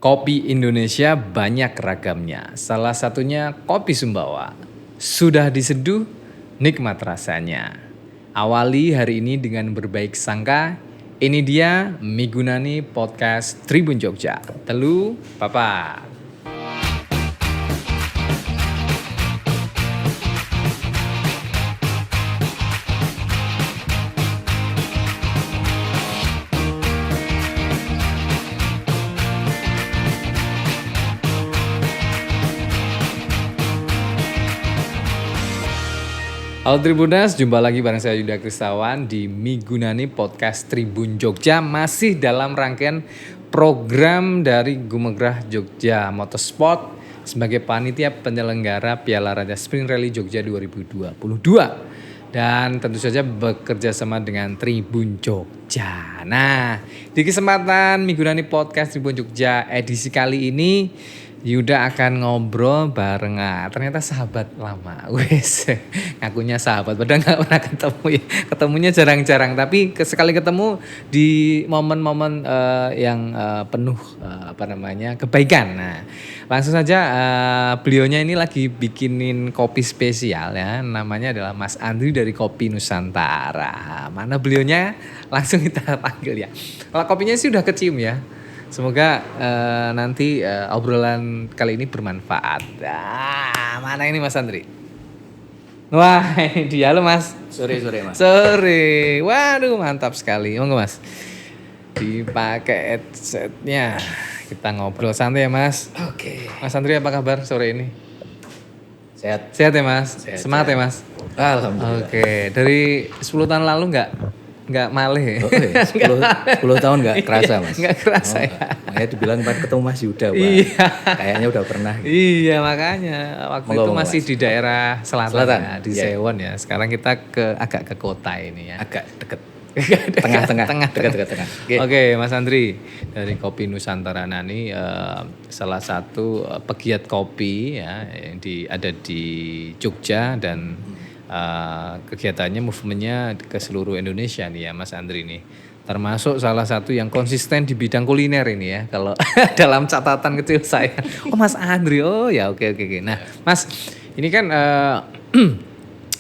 Kopi Indonesia banyak ragamnya. Salah satunya kopi Sumbawa. Sudah diseduh, nikmat rasanya. Awali hari ini dengan berbaik sangka. Ini dia Migunani Podcast Tribun Jogja. Telu, Papa. Halo Tribuners, jumpa lagi bareng saya Yuda Kristawan di Migunani Podcast Tribun Jogja. Masih dalam rangkaian program dari Gumegrah Jogja Motorsport sebagai panitia penyelenggara Piala Raja Sprint Rally Jogja 2022. Dan tentu saja bekerja sama dengan Tribun Jogja. Nah, di kesempatan Migunani Podcast Tribun Jogja edisi kali ini Yuda akan ngobrol bareng ternyata sahabat lama. Wes, ngakunya sahabat padahal nggak pernah ketemu ya. Ketemunya jarang-jarang, tapi sekali ketemu di momen-momen yang penuh kebaikan. Nah, langsung saja beliaunya ini lagi bikinin kopi spesial ya. Namanya adalah Mas Andri dari Kopi Nusantara. Mana beliaunya? Langsung kita panggil ya. Kalau kopinya sih udah kecium ya. Semoga nanti obrolan kali ini bermanfaat. Mana ini Mas Andri? Wah, ini dia lo Mas. Sore Mas. Sore. Waduh, mantap sekali. Monggo Mas. Dipakai headsetnya. Kita ngobrol santai ya Mas. Oke. Mas Andri apa kabar sore ini? Sehat. Sehat ya Mas? Semangat ya Mas? Alhamdulillah. Oke, dari 10 tahun lalu enggak maleh. Oh, iya. 10 tahun enggak kerasa Mas. Enggak kerasa ya. Makanya dibilang kemarin ketemu Mas Yuda Pak. Iya. Kayaknya udah pernah. Iya makanya waktu itu masih di daerah selatan. Ya, di Sewon ya. Sekarang kita agak ke kota ini ya. Agak deket. Tengah. Dekat. Oke, Mas Andri dari Kopi Nusantara Nani, salah satu pegiat kopi ya yang ada di Jogja dan kegiatannya, movementnya ke seluruh Indonesia nih ya Mas Andri nih. Termasuk salah satu yang konsisten di bidang kuliner ini ya. Kalau dalam catatan kecil saya. Oh Mas Andri, oh ya oke. Nah Mas, ini kan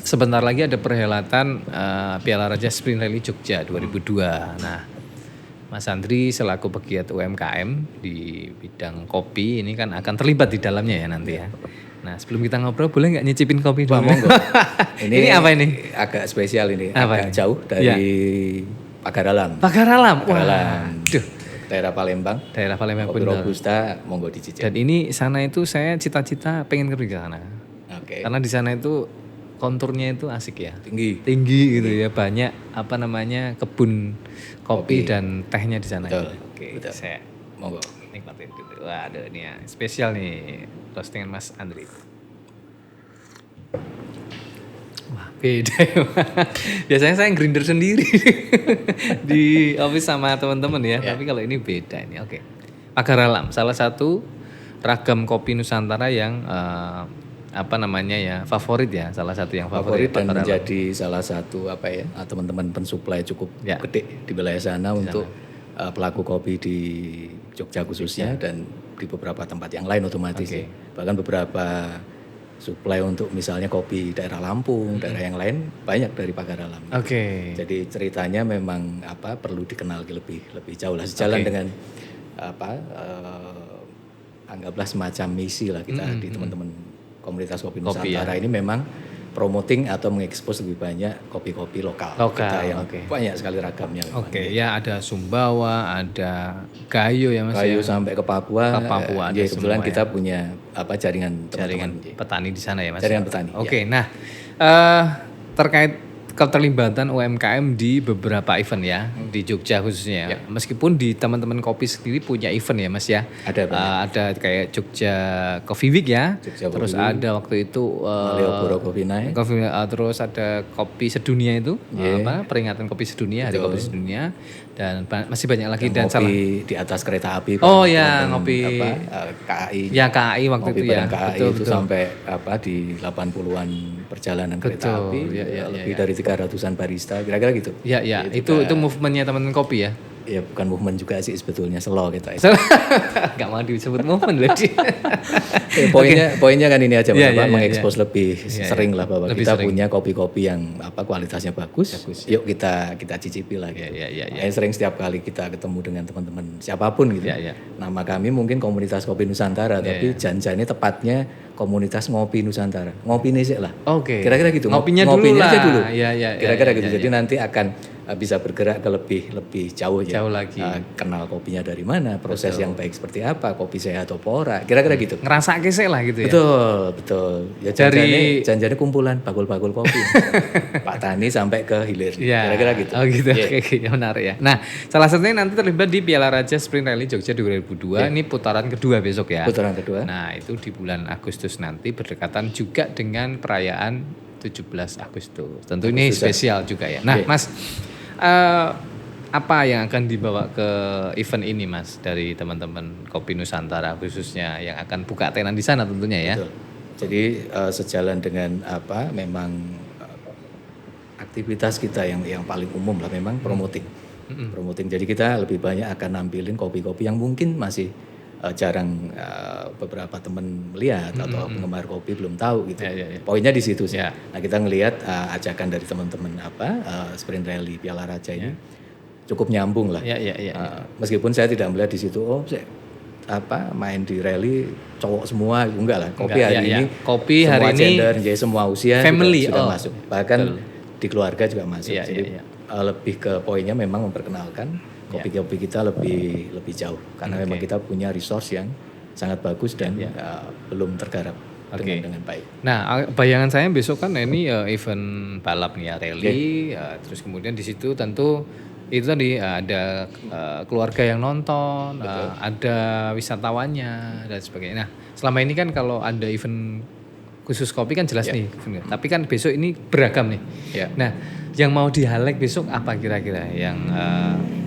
sebentar lagi ada perhelatan Piala Raja Sprint Rally Jogja 2002. Nah Mas Andri selaku pegiat UMKM di bidang kopi ini kan akan terlibat di dalamnya ya nanti ya. Nah sebelum kita ngobrol boleh nggak nyicipin kopi dulu? Monggo. Ini apa ini? Agak spesial ini. Apa agak ini? jauh dari Pagaralam. Pagaralam. Duh. Daerah Palembang. Daerah Palembang Kopi benar. Robusta monggo dicicip. Dan ini sana itu saya cita-cita pengen pergi ke sana. Oke. Karena di sana itu konturnya itu asik ya. Tinggi gitu ya. Banyak kebun kopi dan tehnya di sana. Betul. Oke. Betul. Saya Monggo. nikmatin gitu. Waduh ini ya spesial nih roastingan Mas Andri. Wah beda ya. Biasanya saya grinder sendiri di office sama teman-teman ya. Tapi kalau ini beda ini. Oke. Pagaralam salah satu ragam kopi Nusantara yang favorit ya, salah satu yang favorit dan menjadi salah satu teman-teman pensuplai cukup gede di wilayah sana untuk pelaku kopi di Jogja khususnya dan di beberapa tempat yang lain otomatis. Bahkan beberapa suplai untuk misalnya kopi daerah Lampung, daerah yang lain banyak dari Pagaralam. Jadi ceritanya memang perlu dikenal lebih jauh lah, sejalan dengan anggaplah semacam misi lah kita di teman-teman komunitas Kopi Nusantara ini memang promoting atau mengekspos lebih banyak kopi-kopi lokal kita yang banyak sekali ragamnya. Ya ada Sumbawa, ada Gayo ya Mas. Gayo sampai ke Papua. Ada kebetulan kita punya jaringan petani di sana ya Mas. Jaringan petani. Nah terkait keterlibatan UMKM di beberapa event ya di Jogja khususnya. Meskipun di teman-teman kopi sendiri punya event ya Mas ya. Ada kayak Jogja Coffee Week ya. Terus ada waktu itu Malioboro Coffee Night. Terus ada kopi sedunia itu. Peringatan kopi sedunia, hari kopi sedunia dan masih banyak lagi dan kopi di atas kereta api. Ngopi KAI. Ya KAI waktu itu ya. KAI itu sampai di 80-an perjalanan kereta api. Lebih dari 300-an barista kira-kira gitu. Itu movementnya teman-teman kopi ya. ya bukan movement juga sih sebetulnya, slow kita. Nggak mau disebut movement loh. Poinnya kan ini aja, Iya, mengekspos lebih sering lah bahwa lebih kita sering. punya kopi-kopi yang kualitasnya bagus. Yuk kita cicipi lah gitu. Sering setiap kali kita ketemu dengan teman-teman siapapun gitu. Nama kami mungkin komunitas kopi Nusantara, tapi janjinya tepatnya komunitas ngopi Nusantara. Ngopi nih sih lah. Oke. Kira-kira gitu. Ngopinya aja dulu. Iya. Kira-kira gitu. Jadi nanti akan bisa bergerak ke lebih jauh ya. Jauh lagi. Kenal kopinya dari mana, proses yang baik seperti apa, kopi sehat atau ora. Kira-kira gitu. Ngerasa kesek lah gitu ya. Betul. Ya janjane kumpulan bakul-bakul kopi. Pak Tani sampai ke hilir. Kira-kira gitu. Oh gitu. Oke, menarik ya. Nah, salah satunya nanti terlibat di Piala Raja Sprint Rally Jogja 2002. Ini putaran kedua besok ya. Putaran kedua. Nah, itu di bulan Agustus nanti berdekatan juga dengan perayaan 17 Agustus. Tentu ini spesial juga ya. Nah, Mas, apa yang akan dibawa ke event ini, Mas, dari teman-teman Kopi Nusantara khususnya yang akan buka tenan di sana tentunya ya? Betul. Jadi sejalan dengan memang aktivitas kita yang paling umum lah memang promoting. Promoting. Jadi kita lebih banyak akan nampilin kopi-kopi yang mungkin masih jarang beberapa teman melihat atau penggemar kopi belum tahu gitu. Poinnya di situ sih. Nah, kita ngelihat ajakan dari teman-teman Sprint Rally Piala Raja ini cukup nyambung lah. Meskipun saya tidak melihat di situ main di rally cowok semua, enggak lah. Kopi hari ini kopi semua hari ini gender, jadi semua usia family sudah masuk. Bahkan di keluarga juga masuk. Jadi lebih ke poinnya memang memperkenalkan kopi-kopi kita lebih jauh karena memang kita punya resource yang sangat bagus dan belum tergarap dengan baik. Nah, bayangan saya besok kan ini event balap nih ya, rally, terus kemudian di situ tentu itu tadi ada keluarga yang nonton, ada wisatawannya dan sebagainya. Nah, selama ini kan kalau ada event khusus kopi kan jelas nih, tapi kan besok ini beragam nih. Nah, yang mau di-highlight besok apa kira-kira yang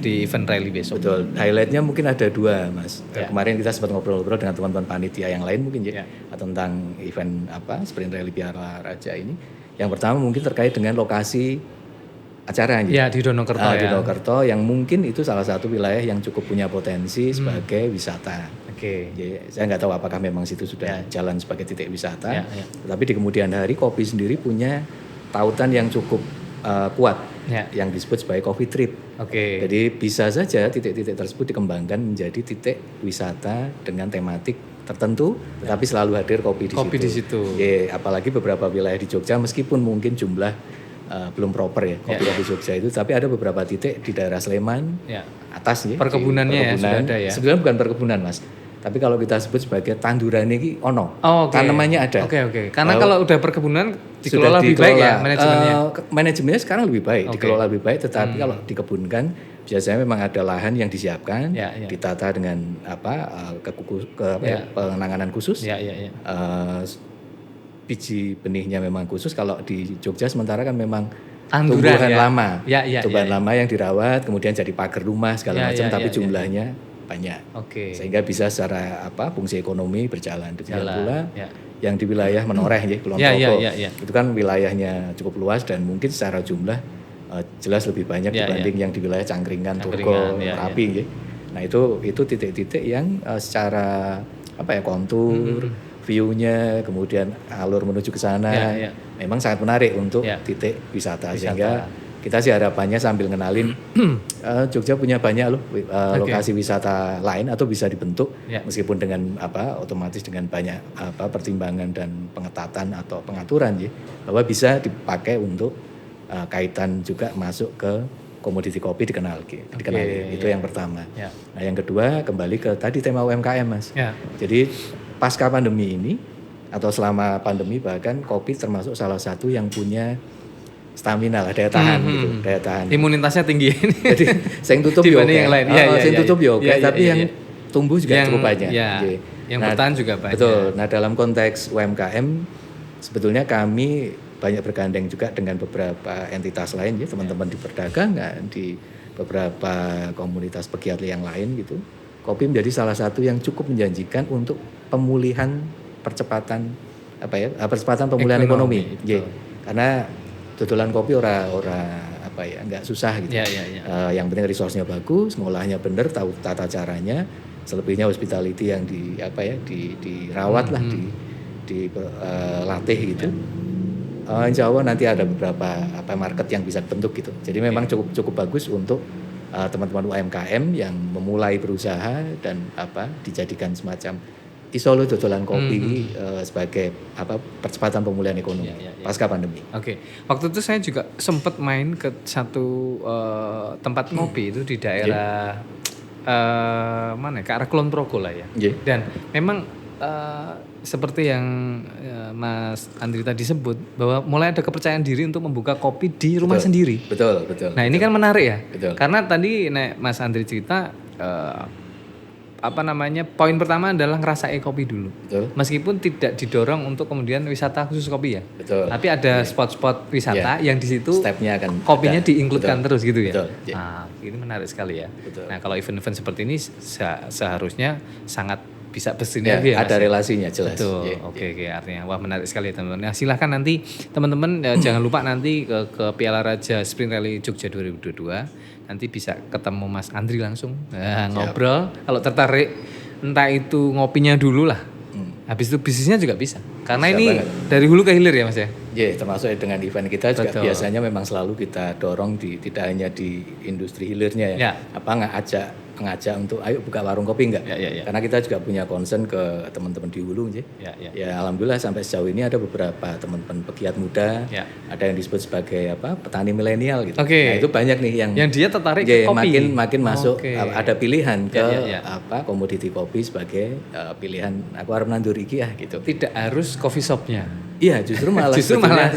di event rally besok? Betul, highlightnya mungkin ada dua, Mas. Kemarin kita sempat ngobrol-ngobrol dengan teman-teman panitia yang lain mungkin tentang event Sprint Rally Piala Raja ini. Yang pertama mungkin terkait dengan lokasi acara ya di Donokerto di Donokerto yang mungkin itu salah satu wilayah yang cukup punya potensi sebagai wisata. Jadi, saya nggak tahu apakah memang situ sudah jalan sebagai titik wisata. Tapi di kemudian hari kopi sendiri punya tautan yang cukup kuat yang disebut sebagai coffee trip. Jadi bisa saja titik-titik tersebut dikembangkan menjadi titik wisata dengan tematik tertentu, tetapi selalu hadir kopi di situ. Apalagi beberapa wilayah di Jogja meskipun mungkin jumlah belum proper ya kopi Jogja itu, tapi ada beberapa titik di daerah Sleman atas perkebunannya sudah ada ya. Sebenarnya bukan perkebunan, Mas. Tapi kalau kita sebut sebagai tanduran ini tanamannya ada. Karena kalau udah perkebunan dikelola lebih baik ya manajemennya. Manajemennya sekarang lebih baik, dikelola lebih baik. Tetapi kalau dikebunkan biasanya memang ada lahan yang disiapkan, ditata dengan penanganan khusus. Biji benihnya memang khusus. Kalau di Jogja sementara kan memang tumbuhan lama, tumbuhan lama yang dirawat, kemudian jadi pagar rumah segala macam, tapi jumlahnya banyak, sehingga bisa secara fungsi ekonomi berjalan. Demikian pula yang di wilayah Menoreh Kulon Progo, itu kan wilayahnya cukup luas dan mungkin secara jumlah jelas lebih banyak dibanding yang di wilayah Cangkringan, Turko, Merapi. Nah itu titik-titik yang secara kontur, view-nya, kemudian alur menuju ke sana memang sangat menarik untuk titik wisata. Sehingga kita sih harapannya sambil ngenalin Jogja punya banyak lokasi wisata lain atau bisa dibentuk meskipun dengan otomatis dengan banyak pertimbangan dan pengetatan atau pengaturan bahwa bisa dipakai untuk kaitan juga masuk ke komoditi kopi dikenalin. Itu yang pertama. Nah, yang kedua kembali ke tadi tema UMKM, Mas. Jadi pasca pandemi ini atau selama pandemi bahkan kopi termasuk salah satu yang punya stamina lah, daya tahan gitu, daya tahan. Imunitasnya tinggi. Jadi saya tutup yang lain. Saya tutup tapi yang tumbuh juga cukup banyak. Yang bertahan juga banyak. Betul. Nah, dalam konteks UMKM sebetulnya kami banyak bergandeng juga dengan beberapa entitas lain teman-teman di perdagangan, di beberapa komunitas pegiat yang lain gitu. Kopi menjadi salah satu yang cukup menjanjikan untuk pemulihan percepatan pemulihan ekonomi. Karena tutulan kopi ora nggak susah gitu. Yang penting resource-nya bagus, ngolahnya bener, tahu tata caranya. Selebihnya hospitality yang dirawat lah, dilatih gitu. Insya Allah nanti ada beberapa market yang bisa bentuk gitu. Jadi memang cukup bagus untuk teman-teman UMKM yang memulai berusaha dan dijadikan semacam isolo dodolan kopi sebagai percepatan pemulihan ekonomi pasca pandemi. Waktu itu saya juga sempat main ke satu tempat ngopi itu di daerah ke arah Kulon Progo lah ya. Dan memang seperti yang Mas Andri tadi sebut bahwa mulai ada kepercayaan diri untuk membuka kopi di rumah sendiri. Betul. Nah ini kan menarik ya. Karena tadi Mas Andri cerita poin pertama adalah ngerasain kopi dulu. Meskipun tidak didorong untuk kemudian wisata khusus kopi ya. Tapi ada spot-spot wisata yang di situ stepnya akan kopinya diinkludkan terus gitu ya. Nah, ini menarik sekali ya. Nah, kalau event-event seperti ini seharusnya sangat bisa bersinergi ya. Ada relasinya jelas. Betul. Oke, artinya wah menarik sekali teman-teman. Nah, silahkan nanti teman-teman jangan lupa nanti ke Piala Raja Sprint Rally Jogja 2022. Nanti bisa ketemu Mas Andri langsung ngobrol. Kalau tertarik entah itu ngopinya dulu lah. Habis itu bisnisnya juga bisa. Karena bisa ini banget. Dari hulu ke hilir ya Mas ya. Termasuk dengan event kita juga biasanya memang selalu kita dorong tidak hanya di industri hilirnya ya. Ngajak untuk ayo buka warung kopi enggak? Karena kita juga punya concern ke teman-teman di hulu ya. Alhamdulillah sampai sejauh ini ada beberapa teman-teman pegiat muda, ada yang disebut sebagai petani milenial gitu. Nah, itu banyak nih yang dia tertarik ke kopi. Makin masuk ada pilihan ke komoditi kopi sebagai pilihan aku harus nandur iki gitu. Tidak harus coffee shopnya. Iya, justru malah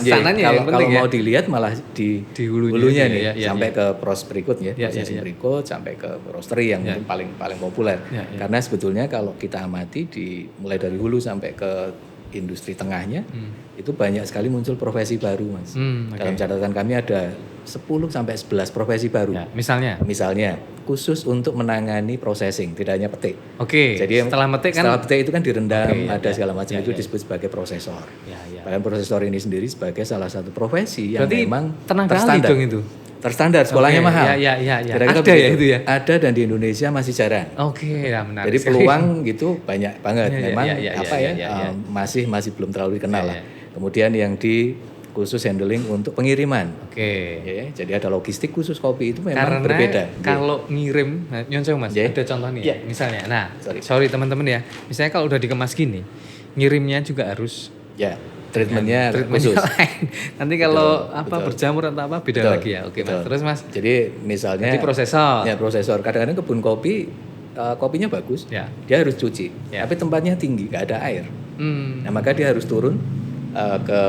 sananya kalau mau dilihat malah di hulunya nih sampai ke proses berikutnya, berikut sampai ke roastery yang mungkin paling populer. Karena sebetulnya kalau kita amati mulai dari hulu sampai ke industri tengahnya itu banyak sekali muncul profesi baru Mas. Dalam catatan kami ada 10 sampai 11 profesi baru. Misalnya khusus untuk menangani processing, tidak hanya petik. Jadi setelah petik itu kan direndam, ada segala macam itu disebut sebagai prosesor. Bahkan prosesor ini sendiri sebagai salah satu profesi yang memang terstandar itu. Terstandar, sekolahnya mahal. Ada ya itu ya? Ada dan di Indonesia masih jarang. Menarik. Jadi peluang gitu banyak banget. Memang masih belum terlalu dikenal lah. Kemudian yang khusus handling untuk pengiriman. Jadi ada logistik khusus kopi itu memang berbeda. Kalau ngirim, nyonsew Mas, ada contoh nih. Misalnya, sorry teman-teman ya. Misalnya kalau udah dikemas gini, ngirimnya juga harus treatmentnya khusus. Nanti kalau berjamur atau beda lagi ya. Mas. Terus Mas. Jadi misalnya prosesor. Prosesor. Kadang-kadang kebun kopi kopinya bagus. Dia harus cuci. Tapi tempatnya tinggi, nggak ada air. Nah, maka dia harus turun ke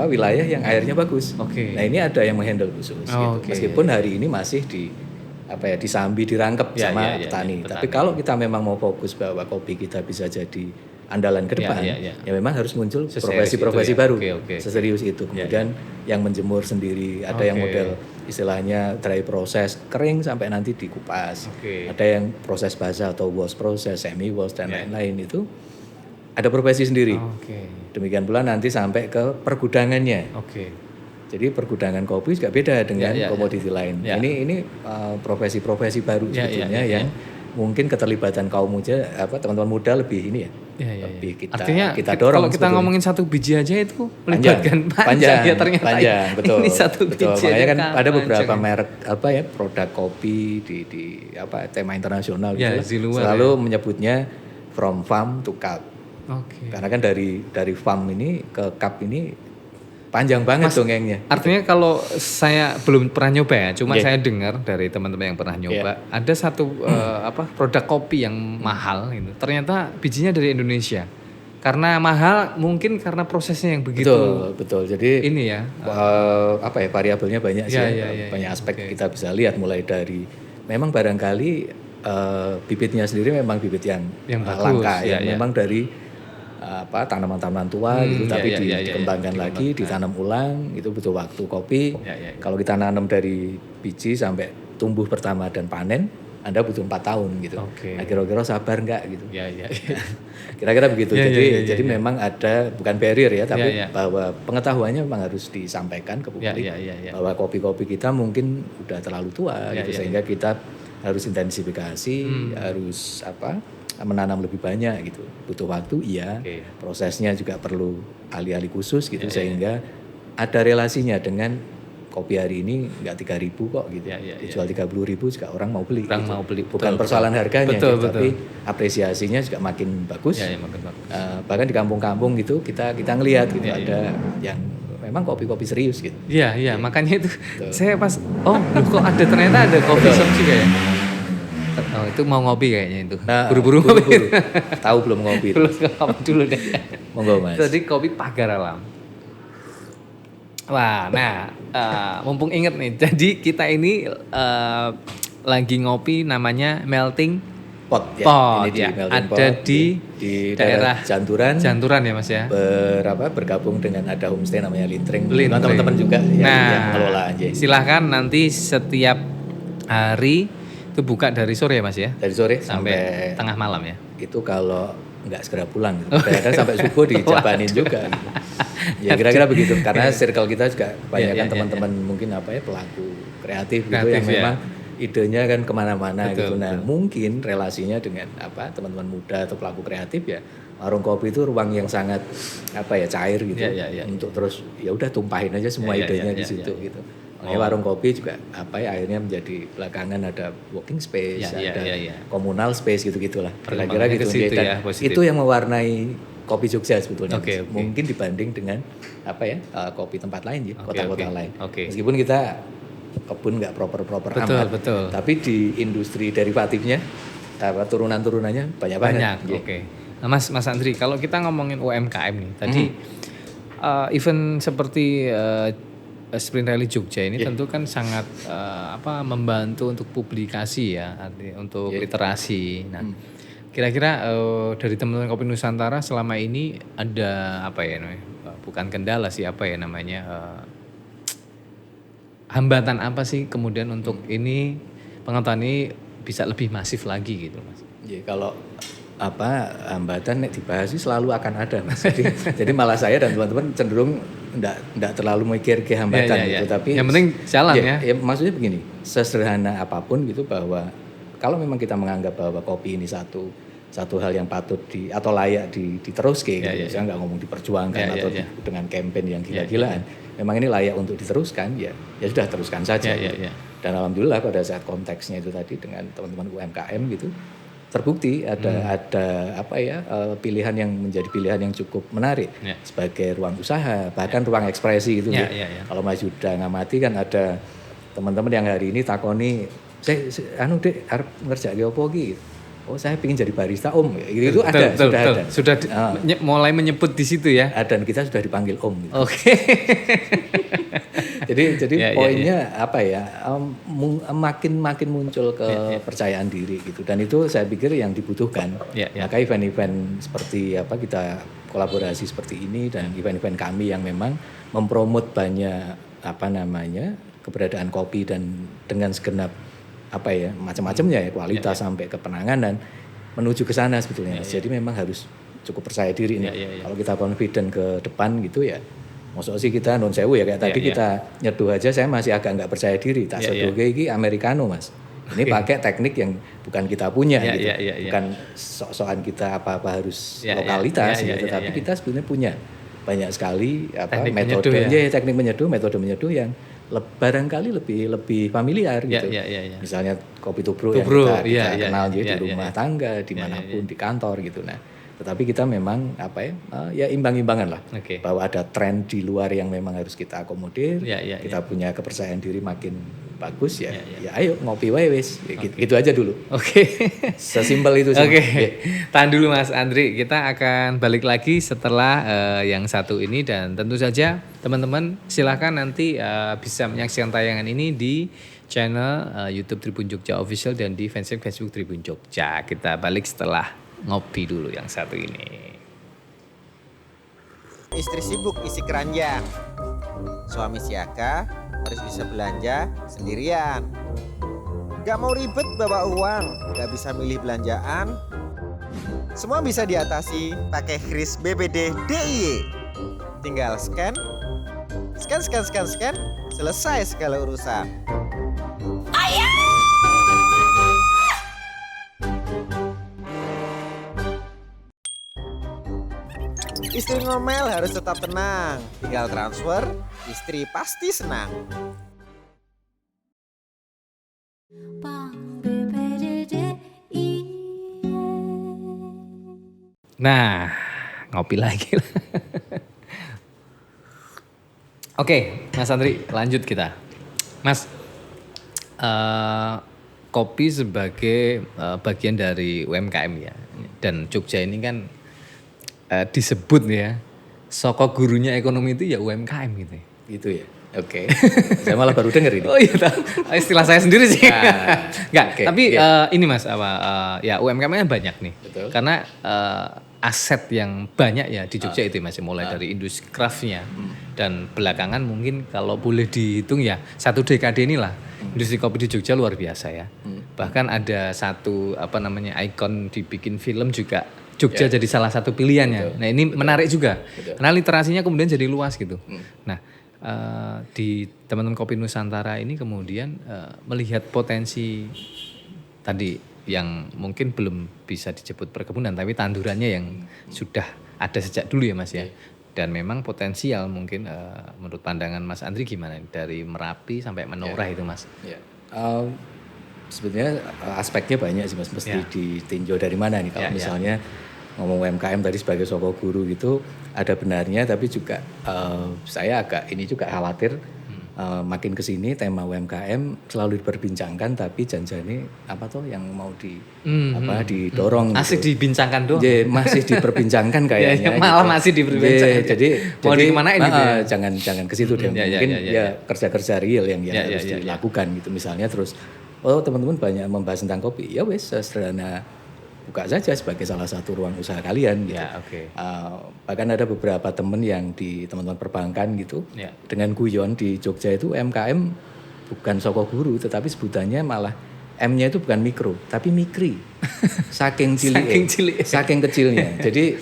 wilayah yang airnya bagus. Nah, ini ada yang menghandle khusus gitu. Meskipun hari ini masih disambi, dirangkep sama petani. Tapi kalau kita memang mau fokus bahwa kopi kita bisa jadi andalan ke depan, ya memang harus muncul profesi-profesi baru. Seserius itu. Kemudian yang menjemur sendiri, ada yang model istilahnya dry process, kering sampai nanti dikupas. Ada yang proses basah atau wash process, semi wash dan lain-lain itu ada profesi sendiri. Demikian pula nanti sampai ke pergudangannya. Jadi pergudangan kopi juga beda dengan komoditi lain. Ini profesi-profesi baru sebetulnya yang mungkin keterlibatan kaum muda, teman-teman muda lebih ini ya. Lebih kita dorong. Kalau kita ngomongin satu biji aja itu melibatkan panjang ya ternyata. Panjang, betul. Ini satu biji. Makanya kan ada beberapa merek produk kopi di tema internasional gitu. Selalu menyebutnya from farm to cup. Karena kan dari farm ini ke cup ini panjang banget dongengnya. Artinya kalau saya belum pernah nyoba ya, cuma saya dengar dari teman-teman yang pernah nyoba, ada satu produk kopi yang mahal gitu. Ternyata bijinya dari Indonesia. Karena mahal mungkin karena prosesnya yang begitu. Betul. Jadi ini ya. Variabelnya banyak sih. Banyak aspek kita bisa lihat mulai dari memang barangkali bibitnya sendiri memang bibit yang langka memang dari tanaman-tanaman tua gitu, tapi dikembangkan lagi, ditanam ulang, itu butuh waktu. Kopi kalau kita nanam dari biji sampai tumbuh pertama dan panen Anda butuh 4 tahun gitu. Oke. Nah, kira-kira sabar nggak gitu. Ya. Kira-kira begitu. Ya, jadi ya. memang ada bukan barrier ya, tapi Ya. bahwa pengetahuannya memang harus disampaikan ke publik. Ya. Bahwa kopi-kopi kita mungkin udah terlalu tua gitu, sehingga kita harus intensifikasi, harus menanam lebih banyak gitu. Butuh waktu iya. Prosesnya juga perlu ahli-ahli khusus gitu, sehingga ada relasinya dengan kopi hari ini nggak 3.000 kok gitu, dijual 30.000 juga orang mau beli. Bukan persoalan harganya, tapi apresiasinya juga makin bagus. Bahkan di kampung-kampung gitu kita ngelihat gitu ada yang memang kopi-kopi serius gitu. Iya, makanya itu saya pas kok ternyata ada kopi shop juga ya. Oh, itu mau ngopi kayaknya itu. Nah, buru-buru ngopi. Tahu belum ngopi? Belum ngopi dulu deh. Monggo Mas. Tadi kopi Pagar Alam. Wah, nah mumpung inget nih, jadi kita ini lagi ngopi namanya Melting Pot. Pot, ini ya. Ada di daerah Janturan ya Mas ya. Bergabung dengan ada homestay namanya Lintring. Teman-teman juga yang mengelola aja. Silahkan nanti setiap hari itu buka dari sore ya Mas ya. Dari sore sampai tengah malam ya. Itu kalau nggak segera pulang gitu. Kadang sampai subuh dijabanin juga gitu. Ya kira-kira begitu, karena circle kita juga banyak kan teman-teman mungkin pelaku kreatif gitu yang memang idenya kan kemana-mana gitu. Nah mungkin relasinya dengan teman-teman muda atau pelaku kreatif ya, warung kopi itu ruang yang sangat cair gitu, untuk terus ya udah tumpahin aja semua idenya di situ gitu. Warung kopi juga akhirnya menjadi belakangan ada working space, ada communal space gitu-gitulah. Kira-kira gitu. Dan itu yang mewarnai kopi Jogja sebetulnya. Mungkin dibanding dengan kopi tempat lain ya, kota-kota lain. Meskipun kita kebun nggak proper amat. Betul. Tapi di industri derivatifnya turunan-turunannya banyak banget. Nah, Mas Andri, kalau kita ngomongin UMKM nih, tadi event seperti Sprint Rally Jogja ini tentu kan sangat membantu untuk publikasi ya, untuk literasi. Nah, kira-kira dari teman-teman Kopi Nusantara selama ini ada bukan kendala sih hambatan apa sih kemudian untuk ini pengetahuan ini bisa lebih masif lagi gitu Mas? Ya kalau hambatan dibahas sih selalu akan ada Mas. Jadi malah saya dan teman-teman cenderung enggak terlalu mikir ke hambatan gitu, tapi yang penting jalan ya. Maksudnya begini, sesederhana apapun gitu, bahwa kalau memang kita menganggap bahwa kopi ini satu hal yang patut atau layak diteruskan gitu. Saya nggak ngomong diperjuangkan atau dengan campaign yang gila-gilaan. Memang ini layak untuk diteruskan ya sudah teruskan saja. Dan alhamdulillah pada saat konteksnya itu tadi dengan teman-teman UMKM gitu, terbukti ada pilihan yang menjadi pilihan yang cukup menarik sebagai ruang usaha, bahkan ruang ekspresi gitu. Kalau Mas Yuda ngamati kan ada teman-teman yang hari ini takoni, saya Dek arep ngerjakke opo iki? Oh saya ingin jadi barista Om, gitu. Sudah ada. Mulai menyebut di situ ya. Dan kita sudah dipanggil Om. Gitu. Oke. Jadi poinnya makin muncul kepercayaan diri gitu, dan itu saya pikir yang dibutuhkan. Maka event-event seperti kita kolaborasi seperti ini dan event-event kami yang memang mempromot banyak keberadaan kopi dan dengan segenap macam-macamnya ya, kualitas sampai ke penanganan menuju ke sana sebetulnya. Jadi memang harus cukup percaya diri nih. Kalau kita confident ke depan gitu ya, maksudnya sih kita non sewu ya kayak tadi kita nyeduh aja saya masih agak nggak percaya diri. Tak seduh ini americano Mas. Ini pakai teknik yang bukan kita punya gitu. Bukan sok-sokan kita apa-apa harus lokalitas gitu, tapi kita sebenarnya punya banyak sekali metode teknik menyeduh, metode menyeduh yang barangkali lebih familiar gitu. Misalnya kopi tubruk yang kita kenal di rumah tangga, dimanapun di kantor gitu. Nah, tetapi kita memang imbang-imbangan lah, bahwa ada tren di luar yang memang harus kita akomodir. Kita punya kepercayaan diri makin bagus ya ayo ngopi wae wis gitu aja dulu. Sesimpel itu sih. Tahan dulu Mas Andri, kita akan balik lagi setelah yang satu ini, dan tentu saja teman-teman silahkan nanti bisa menyaksikan tayangan ini di channel YouTube Tribun Jogja Official dan di fanpage Facebook Tribun Jogja. Kita balik setelah ngopi dulu yang satu ini. Istri sibuk isi keranjang, suami siaga harus bisa belanja sendirian. Gak mau ribet bawa uang, gak bisa milih belanjaan. Semua bisa diatasi pakai kris BPD DIY. Tinggal scan, selesai segala urusan. Istri ngomel harus tetap tenang. Tinggal transfer, istri pasti senang. Nah, ngopi lagi. Oke, Mas Andri, lanjut kita. Mas, kopi sebagai bagian dari UMKM ya. Dan Jogja ini kan disebut ya, soko gurunya ekonomi itu ya UMKM gitu. Gitu ya. Oke. Saya malah baru dengar ini. Oh iya, istilah saya sendiri sih. Enggak, okay, tapi ini Mas ya UMKM-nya banyak nih. Betul. Karena aset yang banyak ya di Jogja itu masih mulai dari industri craft-nya dan belakangan mungkin kalau boleh dihitung ya 1 dekade inilah industri kopi di Jogja luar biasa ya. Bahkan ada satu ikon dibikin film juga Jogja jadi salah satu pilihannya. Nah ini menarik juga karena literasinya kemudian jadi luas gitu. Nah di teman-teman Kopi Nusantara ini kemudian melihat potensi tadi yang mungkin belum bisa disebut perkebunan tapi tandurannya yang sudah ada sejak dulu ya Mas ya. Dan memang potensial mungkin menurut pandangan Mas Andri gimana dari Merapi sampai Menoreh itu Mas? Ya. Sebetulnya aspeknya banyak sih Mas, mesti ditinjau dari mana nih kalau misalnya ngomong UMKM tadi sebagai soko guru gitu ada benarnya, tapi juga saya agak ini juga khawatir makin kesini tema UMKM selalu diperbincangkan tapi janjane apa tuh yang mau didorong asik gitu. Dibincangkan doang. Masih diperbincangkan kayaknya. Malah gitu. Masih diperbincangkan. Jadi mau dikemanain gitu ya? Jangan ke situ deh. Mungkin kerja-kerja real yang harus dilakukan gitu misalnya. Terus teman-teman banyak membahas tentang kopi. Ya wes sederhana buka saja sebagai salah satu ruang usaha kalian gitu. Bahkan ada beberapa teman yang di teman-teman perbankan gitu dengan guyon di Jogja itu UMKM bukan soko guru tetapi sebutannya malah M-nya itu bukan mikro tapi mikri. Saking kecilnya. Jadi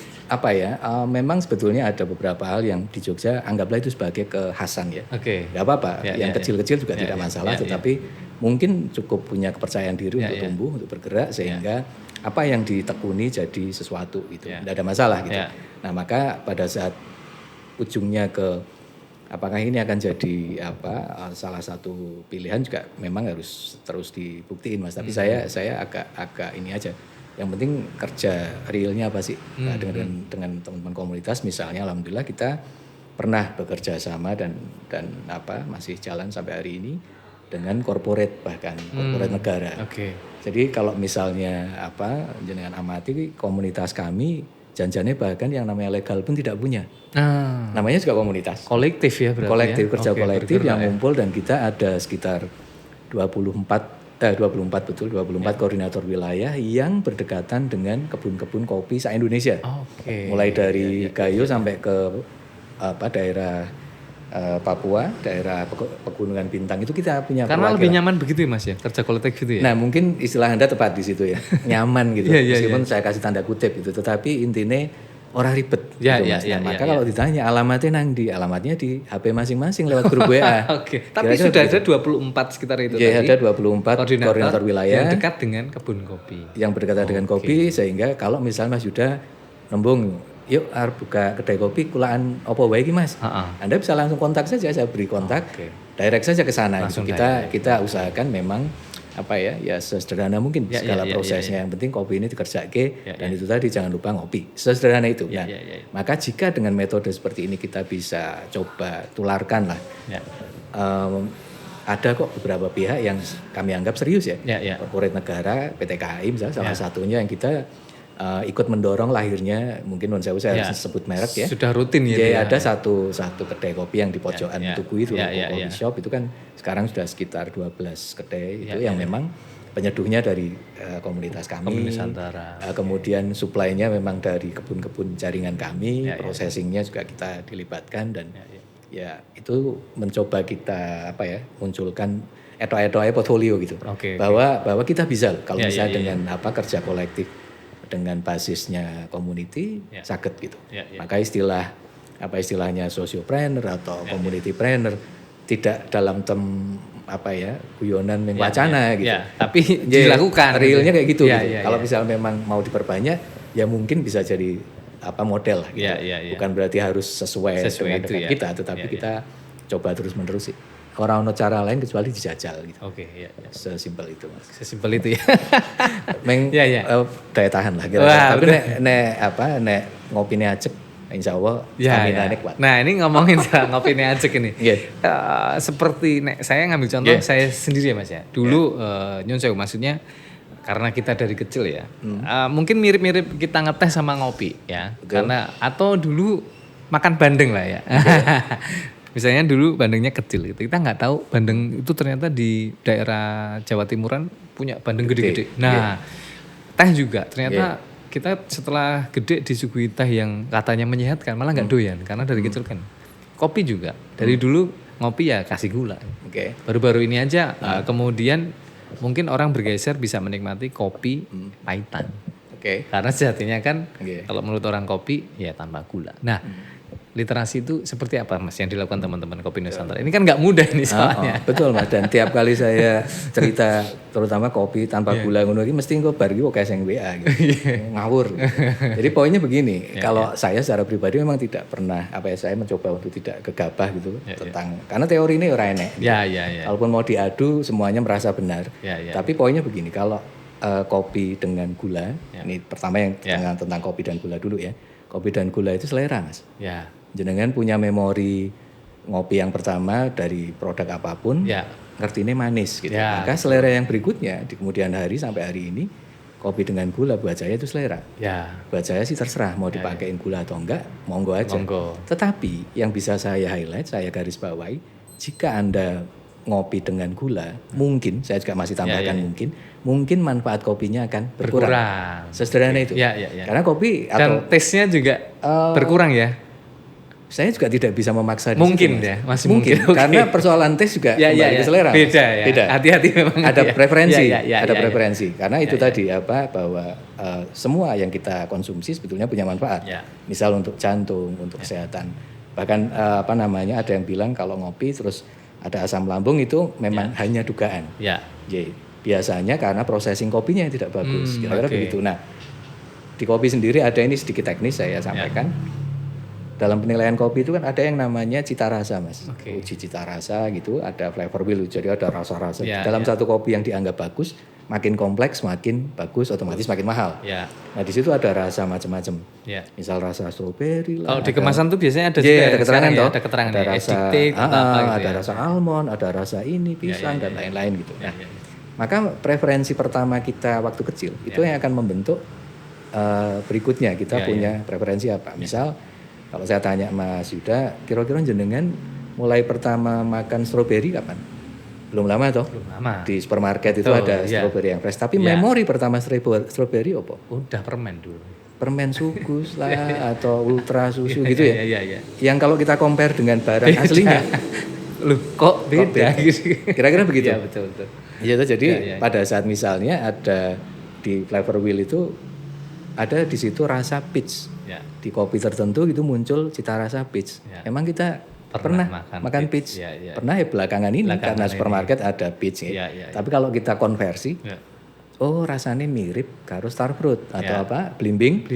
memang sebetulnya ada beberapa hal yang di Jogja anggaplah itu sebagai kekhasan ya. Gak apa-apa. Yang kecil-kecil juga tidak masalah tetapi mungkin cukup punya kepercayaan diri untuk tumbuh, untuk bergerak sehingga apa yang ditekuni jadi sesuatu gitu. Tidak ada masalah gitu. Nah, maka pada saat ujungnya ke apakah ini akan jadi salah satu pilihan juga memang harus terus dibuktiin Mas. Tapi saya agak ini aja. Yang penting kerja realnya apa sih? Dengan teman-teman komunitas misalnya alhamdulillah kita pernah bekerja sama dan masih jalan sampai hari ini dengan corporate bahkan corporate negara. Jadi kalau misalnya jenengan amati komunitas kami janjane bahkan yang namanya legal pun tidak punya. Namanya juga komunitas. Kolektif ya berarti. Kolektif kerja kolektif yang ngumpul dan kita ada sekitar 24 koordinator wilayah yang berdekatan dengan kebun-kebun kopi se-Indonesia. Mulai dari Gayo sampai ke daerah Papua, daerah Pegunungan Bintang itu kita punya. Karena lebih nyaman begitu ya Mas ya, kerja kolektif gitu ya. Nah mungkin istilah Anda tepat di situ ya, nyaman gitu. Meskipun saya kasih tanda kutip gitu, tetapi intinya orang ribet. Maka kalau ditanya alamatnya alamatnya di HP masing-masing lewat grup WA. Tapi sudah ada 24 sekitar itu tadi. Ada 24 koordinator wilayah yang dekat dengan kebun kopi. Yang berdekatan dengan kopi sehingga kalau misalnya Mas Yuda nembung yuk buka kedai kopi kulaan opo wae iki Mas. Anda bisa langsung kontak saja, saya beri kontak. Direct saja ke sana. Kita usahakan memang sesederhana mungkin segala prosesnya. Yang penting kopi ini dikerjake dan itu tadi jangan lupa ngopi. Sesederhana itu. Maka jika dengan metode seperti ini kita bisa coba tularkan lah. Ada kok beberapa pihak yang kami anggap serius ya. Korporat negara, PT KAI misalnya salah satunya yang kita ikut mendorong lahirnya mungkin saya harus sebut merek ya. Sudah rutin ya. Ada satu kedai kopi yang di pojokan Tugu itu coffee shop itu kan sekarang sudah sekitar 12 kedai itu yang memang penyeduhnya dari komunitas kami. Nusantara. Kemudian suplainya memang dari kebun-kebun jaringan kami, processingnya juga kita dilibatkan dan ya itu mencoba kita munculkan etok-etoknya portfolio gitu. Oke, Bahwa kita bisa loh, kalau Ya, bisa ya, ya, dengan kerja kolektif dengan basisnya community sakit gitu. Ya, ya. Maka istilahnya sociopreneur atau community planner tidak dalam guyonan wacana gitu. Ya, tapi dilakukan. Realnya kayak gitu. Ya, gitu. ya, Kalau ya. misalnya memang mau diperbanyak, ya mungkin bisa jadi model lah gitu. Ya. Bukan berarti harus sesuai dengan itu ya. kita, tetapi kita coba terus-menerus sih. Orang ono cara lain kecuali dijajal gitu. Oke, ya. Sesimpel itu, Mas. Sesimpel itu ya. Daya tahan lah kira-kira. Tapi nek ngopine acek, insya Allah staminanya kuat. Nah ini ngomongin ngopine acek ini. Seperti saya ngambil contoh saya sendiri ya Mas ya. Dulu nyun sewu maksudnya karena kita dari kecil ya. Mungkin mirip-mirip kita ngetes sama ngopi ya. Betul. Karena atau dulu makan bandeng lah ya. Misalnya dulu bandengnya kecil gitu. Kita nggak tahu bandeng itu ternyata di daerah Jawa Timuran punya bandeng gede-gede. Nah, teh juga ternyata kita setelah gede disuguhi teh yang katanya menyehatkan malah nggak doyan karena dari kecil kan. Kopi juga. Dari dulu ngopi ya kasih gula. Oke. Baru-baru ini aja kemudian mungkin orang bergeser bisa menikmati kopi pahitan. Oke. Karena sejatinya kan kalau menurut orang kopi ya tanpa gula. Nah, literasi itu seperti apa Mas yang dilakukan teman-teman Kopi Nusantara? Ini kan nggak mudah nih soalnya. Betul Mas, dan tiap kali saya cerita terutama kopi tanpa gula ngono iki mesti engko bar iki kok sing WA gitu. Ngawur. Jadi poinnya begini, kalau saya secara pribadi memang tidak pernah saya mencoba untuk tidak gegabah gitu tentang karena teori ini ora enek. Ya. Walaupun mau diadu semuanya merasa benar. Tapi poinnya begini, kalau kopi dengan gula, ini pertama yang tentang kopi dan gula dulu ya. Kopi dan gula itu selera Mas. Ya. Jenengan punya memori ngopi yang pertama dari produk apapun, ngerti ini manis gitu. Maka selera yang berikutnya di kemudian hari sampai hari ini, kopi dengan gula buat saya itu selera. Buat saya sih terserah mau dipakein gula atau enggak, monggo aja. Tetapi yang bisa saya highlight, saya garis bawahi, jika Anda ngopi dengan gula, mungkin, saya juga masih tambahkan mungkin manfaat kopinya akan berkurang. Sesederhana itu. Karena kopi dan taste-nya juga berkurang ya. Saya juga tidak bisa memaksa mungkin situ, ya, masih mungkin. Karena persoalan tes juga kembali ke selera. Beda. Hati-hati memang. Ada preferensi, ada preferensi. Karena itu tadi bahwa semua yang kita konsumsi sebetulnya punya manfaat. Misal untuk jantung, untuk kesehatan. Bahkan ada yang bilang kalau ngopi terus ada asam lambung itu memang hanya dugaan. Biasanya karena processing kopinya yang tidak bagus. Kira-kira begitu. Nah, di kopi sendiri ada ini sedikit teknis saya sampaikan. Dalam penilaian kopi itu kan ada yang namanya cita rasa Mas. Uji cita rasa gitu, ada flavor wheel, jadi ada rasa-rasa. Dalam satu kopi yang dianggap bagus, makin kompleks, makin bagus, otomatis makin mahal. Nah di situ ada rasa macam-macam. Misal rasa strawberry lah. Kalau di kemasan tuh biasanya ada juga ada keterangan toh. Ada keterangan ada rasa ada rasa almond, ada rasa ini pisang dan lain-lain gitu. Nah, maka preferensi pertama kita waktu kecil itu yang akan membentuk berikutnya kita punya preferensi apa. Misal kalau saya tanya Mas Yuda, kira-kira jenengan mulai pertama makan stroberi kapan? Belum lama toh? Belum lama. Di supermarket itu ada stroberi yang fresh. Tapi memori pertama stroberi apa? Udah permen dulu. Permen sugus lah atau ultra susu gitu ya? Iya. Yang kalau kita compare dengan barang aslinya, loh kok beda? Kira-kira begitu? Iya betul. Iya, jadi pada saat misalnya ada di flavor wheel itu ada di situ rasa peach. Di kopi tertentu itu muncul cita rasa peach. Emang kita pernah makan peach? Pernah ya belakangan ini karena supermarket ada peach. Tapi kalau kita konversi, rasanya mirip karo star fruit atau blimbing.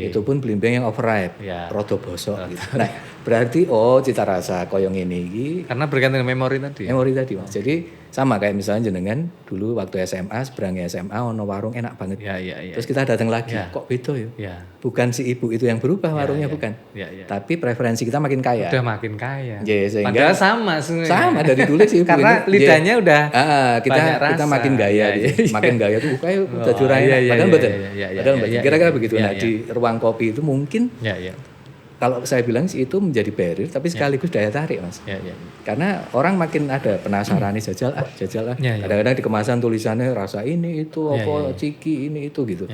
Itu pun blimbing yang overripe, rodo bosok gitu. Nah, berarti cita rasa koyong ini karena bergantung dengan memori tadi. Memori tadi Mas. Jadi sama kayak misalnya jenengan dulu waktu SMA, seberangnya SMA ono warung enak banget. Terus kita datang lagi, kok beda ya? Bukan si ibu itu yang berubah warungnya bukan. Tapi preferensi kita makin kaya. Udah makin kaya. Sehingga padahal sama sebenarnya. Sama dari dulu sih ibu. Karena lidahnya udah kita makin gaya gitu. Makin gaya tuh kayak udah curang. Padahal betul. Kira-kira begitu. Nah, di ruang kopi itu mungkin kalau saya bilang sih itu menjadi barrier tapi sekaligus daya tarik Mas. Karena orang makin ada penasaran nih jajal lah. Kadang-kadang di kemasan tulisannya rasa ini itu ciki ini itu gitu.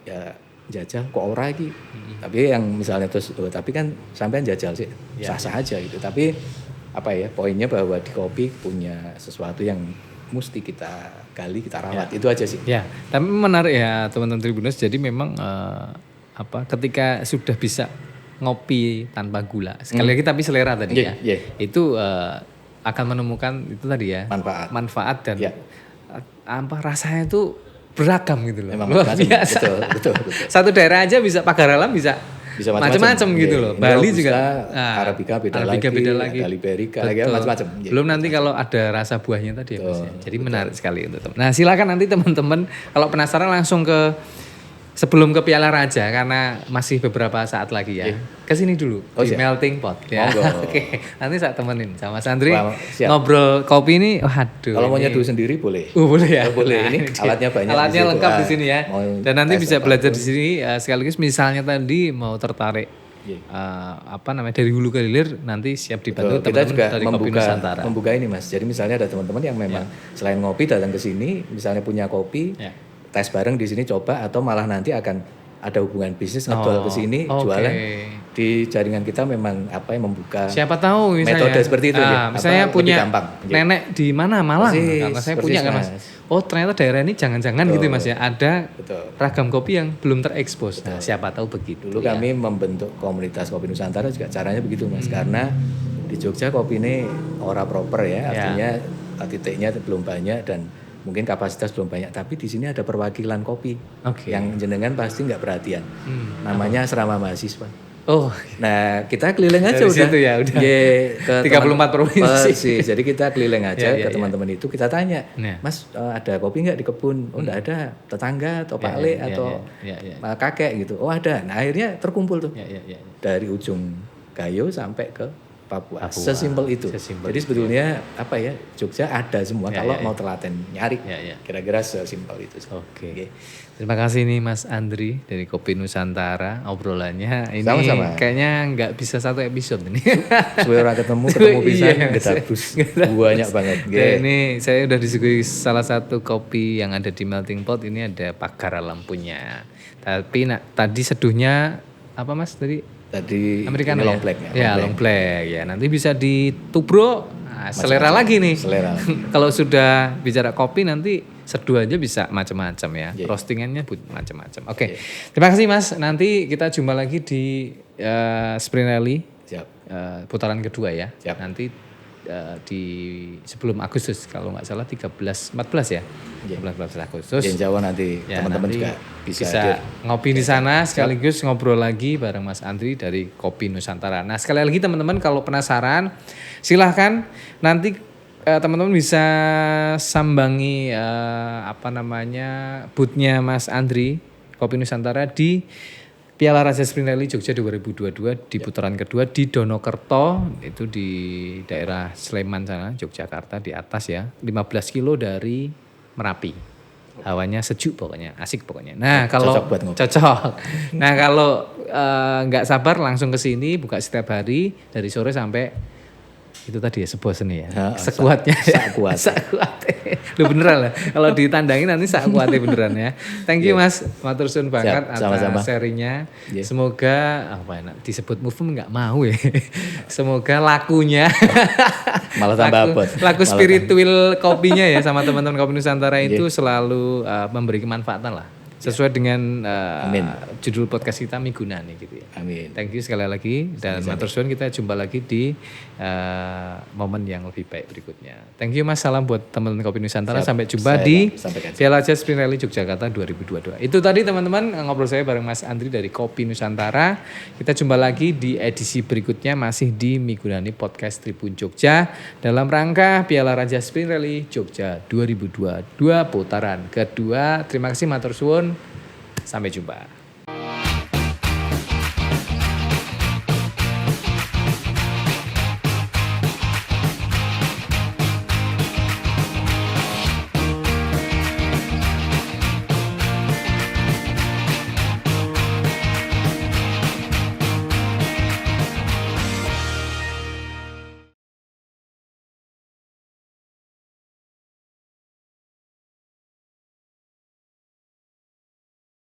Ya jajal kok ora iki. Tapi yang misalnya terus tapi kan sampean jajal sih sah-sah aja gitu. Tapi poinnya bahwa di kopi punya sesuatu yang mesti kita gali, kita rawat. Itu aja sih. Ya, tapi menarik ya teman-teman Tribuners. Jadi memang ketika sudah bisa ngopi tanpa gula, sekali lagi tapi selera tadi ya, itu akan menemukan itu tadi ya manfaat dan rasanya itu beragam gitu loh. Memang luar biasa. Betul. Satu daerah aja bisa pagar alam bisa macam-macam gitu loh. Bali juga Arabica beda lagi, Liberica lagi macam-macam. Belum nanti kalau ada rasa buahnya tadi ya Mas ya. Jadi menarik sekali untuk teman. Nah, silakan nanti teman-teman kalau penasaran langsung sebelum ke Piala Raja karena masih beberapa saat lagi ya. Ke sini dulu di Melting Pot ya. Oke. Nanti saya temenin sama Mas Andri ngobrol kopi ini. Waduh. Kalau mau nyeduh sendiri boleh. Boleh ya. Boleh. Ini alatnya banyak. Alatnya lengkap di sini ya. Dan nanti bisa belajar di sini sekaligus misalnya tadi mau tertarik dari hulu ke hilir nanti siap dibantu teman-teman juga dari Kopi Nusantara. Membuka ini Mas. Jadi misalnya ada teman-teman yang memang selain ngopi datang ke sini, misalnya punya kopi, tes bareng di sini coba atau malah nanti akan ada hubungan bisnis ngejual ke sini jualan di jaringan kita memang membuka siapa tahu misalnya metode seperti itu misalnya punya nenek di mana Malang karena saya punya kan Mas. Ternyata daerah ini jangan-jangan gitu Mas ya ada ragam kopi yang belum terekspos. Nah, siapa tahu begitu. Dulu kami membentuk komunitas Kopi Nusantara juga caranya begitu Mas karena di Jogja kopi ini ora proper ya artinya titiknya belum banyak dan mungkin kapasitas belum banyak, tapi di sini ada perwakilan kopi yang jenengan pasti nggak perhatian. Namanya Asrama Mahasiswa. Nah kita keliling aja udah. Situ ya, udah. Ke 34 provinsi. Jadi kita keliling aja ke teman-teman itu kita tanya, Mas ada kopi nggak di kebun? Nggak ada. Tetangga atau Pak Le atau kakek gitu. Ada. Nah akhirnya terkumpul tuh dari ujung Gayo sampai ke Papua. Sesimpel itu. Jadi sebetulnya Jogja ada semua kalau mau telaten nyari. Kira-kira sesimpel itu. Oke. Terima kasih nih Mas Andri dari Kopi Nusantara. Obrolannya ini sama-sama. Kayaknya nggak bisa satu episode ini. Supaya orang ketemu bisa gedabus. Banyak banget. Ini saya udah disuguhi salah satu kopi yang ada di Melting Pot. Ini ada pagar alam punya. Tapi tadi seduhnya apa Mas tadi? Tadi Americano long black long black ya. Nanti bisa ditubruk. Selera lagi nih. Selera. Kalau sudah bicara kopi nanti seduh aja bisa macam-macam ya. Roastingannya macam-macam. Oke. Terima kasih Mas. Nanti kita jumpa lagi di Sprint Rally. Putaran kedua ya. Nanti di sebelum Agustus kalau nggak salah 14 ya. 14 Agustus. Jawa nanti teman-teman juga bisa ngopi di sana sekaligus ngobrol lagi bareng Mas Andri dari Kopi Nusantara. Nah, sekali lagi teman-teman kalau penasaran silahkan nanti teman-teman bisa sambangi booth-nya Mas Andri Kopi Nusantara di Piala Raja Sprint Rally Jogja 2022 di putaran kedua di Donokerto, itu di daerah Sleman sana, Yogyakarta di atas ya, 15 kilo dari Merapi. Hawanya sejuk pokoknya, asik pokoknya. Nah kalau cocok. Nah kalau nggak sabar langsung ke sini, buka setiap hari dari sore sampai itu tadi ya sebuah seni ya. Sekuatnya sakuate. Lu beneran lah. Kalau ditandangin nanti sakuate beneran ya. Thank you Mas. Matur suwun banget atas serinya. Semoga disebut movement enggak mau ya. Semoga lakunya malah tambah abot. Laku spiritual kopinya ya sama teman-teman Kopi Nusantara itu selalu memberi kemanfaatan lah. Sesuai dengan judul podcast kita Miguna nih gitu ya. Amin. Thank you sekali lagi dan matur suwun, kita jumpa lagi di momen yang lebih baik berikutnya. Thank you Mas, salam buat teman-teman Kopi Nusantara. Sampai jumpa di Piala Raja Sprint Rally Yogyakarta 2022. Itu tadi teman-teman ngobrol saya bareng Mas Andri dari Kopi Nusantara. Kita jumpa lagi di edisi berikutnya masih di Migunani Podcast Tribun Jogja dalam rangka Piala Raja Sprint Rally Jogja 2022 putaran kedua. Terima kasih matur suwun. Sampai jumpa.